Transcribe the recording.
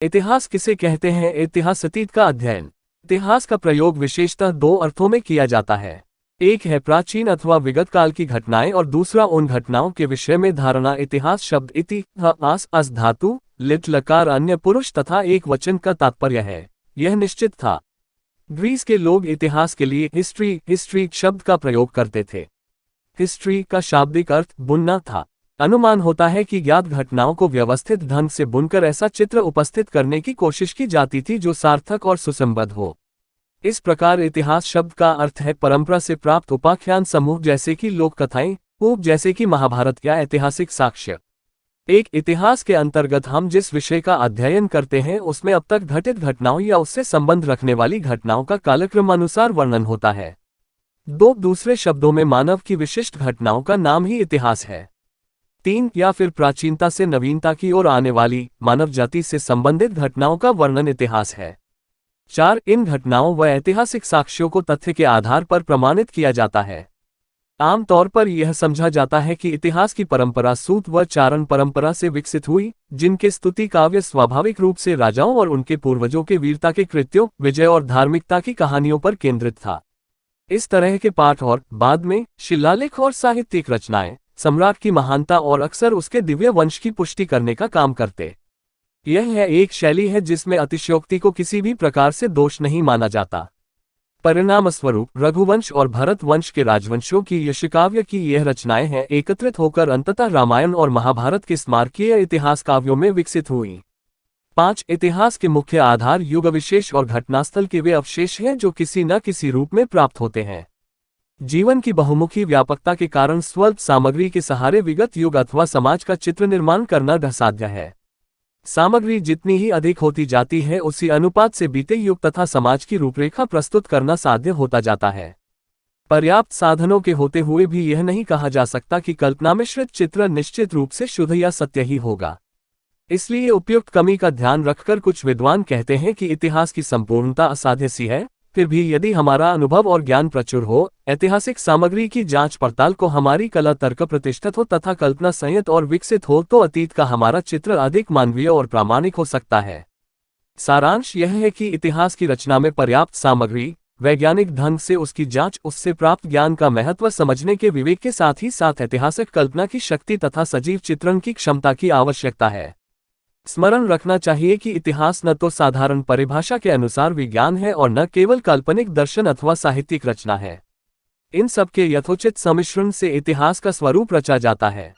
इतिहास किसे कहते हैं? इतिहास अतीत का अध्ययन। इतिहास का प्रयोग विशेषतः दो अर्थों में किया जाता है। एक है प्राचीन अथवा विगत काल की घटनाएं और दूसरा उन घटनाओं के विषय में धारणा। इतिहास शब्द इतिहास अस धातु लिट लकार अन्य पुरुष तथा एक वचन का तात्पर्य है, यह निश्चित था। ग्रीस के लोग इतिहास के लिए हिस्ट्री शब्द का प्रयोग करते थे। हिस्ट्री का शाब्दिक अर्थ बुनना था। अनुमान होता है कि ज्ञात घटनाओं को व्यवस्थित ढंग से बुनकर ऐसा चित्र उपस्थित करने की कोशिश की जाती थी जो सार्थक और सुसंबद्ध हो। इस प्रकार इतिहास शब्द का अर्थ है परंपरा से प्राप्त उपाख्यान समूह, जैसे कि लोक कथाएं, जैसे कि महाभारत या ऐतिहासिक साक्ष्य। एक इतिहास के अंतर्गत हम जिस विषय का अध्ययन करते हैं उसमें अब तक घटित घटनाओं या उससे संबंध रखने वाली घटनाओं का कालक्रमानुसार वर्णन होता है। दूसरे शब्दों में मानव की विशिष्ट घटनाओं का नाम ही इतिहास है। 3 या फिर प्राचीनता से नवीनता की ओर आने वाली मानव जाति से संबंधित घटनाओं का वर्णन इतिहास है। 4 इन घटनाओं व ऐतिहासिक साक्ष्यों को तथ्य के आधार पर प्रमाणित किया जाता है। आमतौर पर यह समझा जाता है कि इतिहास की परंपरा सूत व चारण परंपरा से विकसित हुई, जिनके स्तुति काव्य स्वाभाविक रूप से राजाओं और उनके पूर्वजों के वीरता के कृत्यों, विजय और धार्मिकता की कहानियों पर केंद्रित था। इस तरह के पाठ और बाद में शिलालेख और साहित्यिक रचनाएं सम्राट की महानता और अक्सर उसके दिव्य वंश की पुष्टि करने का काम करते। यह है एक शैली है जिसमें अतिशयोक्ति को किसी भी प्रकार से दोष नहीं माना जाता। परिणामस्वरूप रघुवंश और भरत वंश के राजवंशों की यशकाव्य की यह रचनाएं हैं एकत्रित होकर अंततः रामायण और महाभारत के स्मारकीय इतिहास काव्यों में विकसित हुई। 5 इतिहास के मुख्य आधार युग विशेष और घटनास्थल के वे अवशेष हैं जो किसी न किसी रूप में प्राप्त होते हैं। जीवन की बहुमुखी व्यापकता के कारण स्वल्प सामग्री के सहारे विगत युग अथवा समाज का चित्र निर्माण करना असाध्य है। सामग्री जितनी ही अधिक होती जाती है उसी अनुपात से बीते युग तथा समाज की रूपरेखा प्रस्तुत करना साध्य होता जाता है। पर्याप्त साधनों के होते हुए भी यह नहीं कहा जा सकता कि कल्पना मिश्रित चित्र निश्चित रूप से शुद्ध या सत्य ही होगा। इसलिए उपयुक्त कमी का ध्यान रखकर कुछ विद्वान कहते हैं कि इतिहास की संपूर्णता असाध्य सी है। फिर भी यदि हमारा अनुभव और ज्ञान प्रचुर हो, ऐतिहासिक सामग्री की जांच पड़ताल को हमारी कला तर्क प्रतिष्ठित हो तथा कल्पना संयत और विकसित हो तो अतीत का हमारा चित्र अधिक मानवीय और प्रामाणिक हो सकता है। सारांश यह है कि इतिहास की रचना में पर्याप्त सामग्री, वैज्ञानिक ढंग से उसकी जांच, उससे प्राप्त ज्ञान का महत्व समझने के विवेक के साथ ही साथ ऐतिहासिक कल्पना की शक्ति तथा सजीव चित्रण की क्षमता की आवश्यकता है। स्मरण रखना चाहिए कि इतिहास न तो साधारण परिभाषा के अनुसार विज्ञान है और न केवल काल्पनिक दर्शन अथवा साहित्यिक रचना है। इन सब के यथोचित सम्मिश्रण से इतिहास का स्वरूप रचा जाता है।